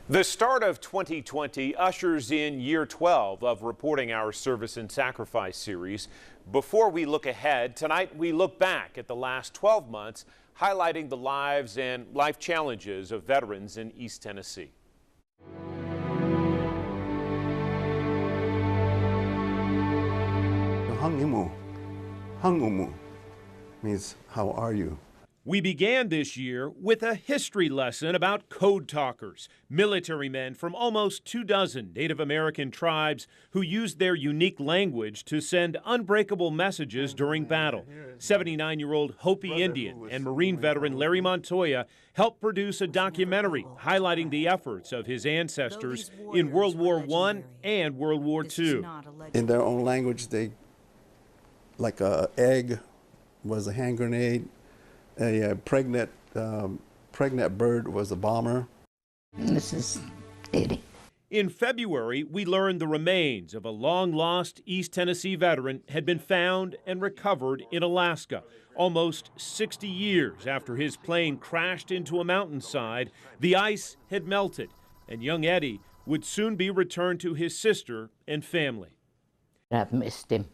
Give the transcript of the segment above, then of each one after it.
The start of 2020 ushers in year 12 of reporting our Service and Sacrifice series. Before we look ahead, tonight we look back at the last 12 months, highlighting the lives and life challenges of veterans in East Tennessee. Hangumu means how are you? We began this year with a history lesson about code talkers, military men from almost 24 Native American tribes who used their unique language to send unbreakable messages during battle. 79-year-old Hopi Indian and Marine veteran Larry Montoya helped produce a documentary highlighting the efforts of his ancestors in World War I and World War II. In their own language, they, like an egg was a hand grenade. A pregnant bird was a bomber. This is Eddie. In February, we learned the remains of a long-lost East Tennessee veteran had been found and recovered in Alaska. Almost 60 years after his plane crashed into a mountainside, the ice had melted, and young Eddie would soon be returned to his sister and family. I've missed him.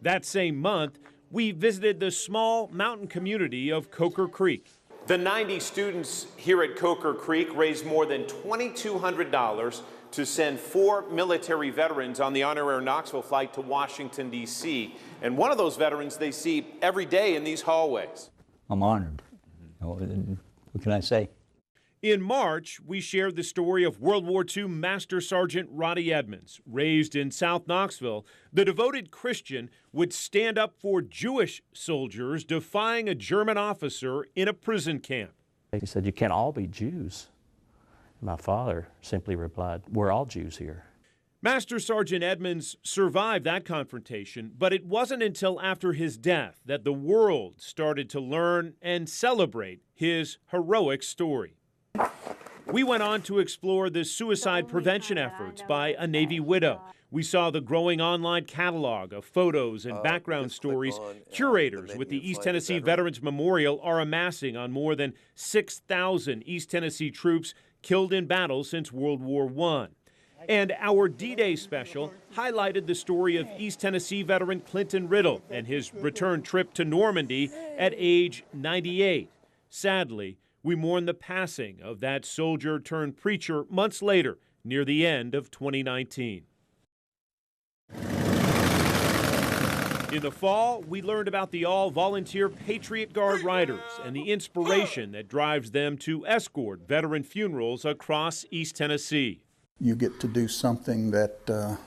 That same month, we visited the small mountain community of Coker Creek. The 90 students here at Coker Creek raised more than $2,200 to send 4 military veterans on the Honor Air Knoxville flight to Washington, D.C. And one of those veterans they see every day in these hallways. I'm honored. What can I say? In March, we shared the story of World War II Master Sergeant Roddy Edmonds. Raised in South Knoxville, the devoted Christian would stand up for Jewish soldiers defying a German officer in a prison camp. He said, "You can't all be Jews." My father simply replied, "We're all Jews here." Master Sergeant Edmonds survived that confrontation, but it wasn't until after his death that the world started to learn and celebrate his heroic story. We went on to explore the suicide prevention efforts by a Navy widow. We saw the growing online catalog of photos and background stories curators with the East Tennessee Veterans Memorial are amassing on more than 6,000 East Tennessee troops killed in battle since World War I. And our D-Day special highlighted the story of East Tennessee veteran Clinton Riddle and his return trip to Normandy at age 98. Sadly, we mourn the passing of that soldier turned preacher months later, near the end of 2019. In the fall, we learned about the all-volunteer Patriot Guard Riders and the inspiration that drives them to escort veteran funerals across East Tennessee. You get to do something that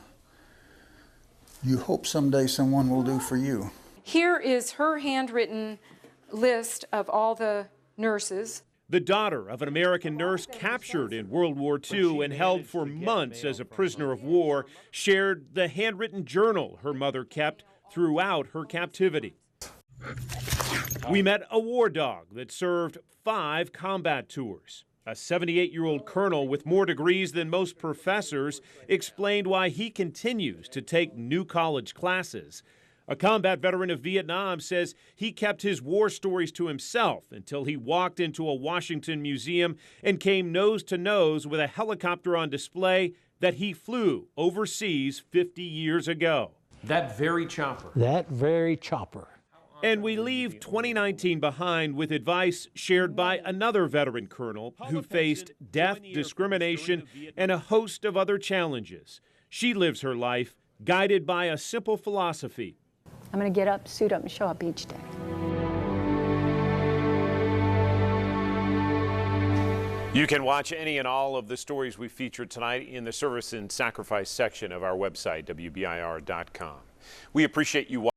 you hope someday someone will do for you. Here is her handwritten list of all the nurses. The daughter of an American nurse captured in World War II and held for months as a prisoner of war shared the handwritten journal her mother kept throughout her captivity. We met a war dog that served 5 combat tours. A 78-year-old colonel with more degrees than most professors explained why he continues to take new college classes. A combat veteran of Vietnam says he kept his war stories to himself until he walked into a Washington museum and came nose to nose with a helicopter on display that he flew overseas 50 years ago. That very chopper. That very chopper. And we leave 2019 behind with advice shared by another veteran colonel who faced death, discrimination, and a host of other challenges. She lives her life guided by a simple philosophy. I'm going to get up, suit up, and show up each day. You can watch any and all of the stories we featured tonight in the Service and Sacrifice section of our website, WBIR.com. We appreciate you watching.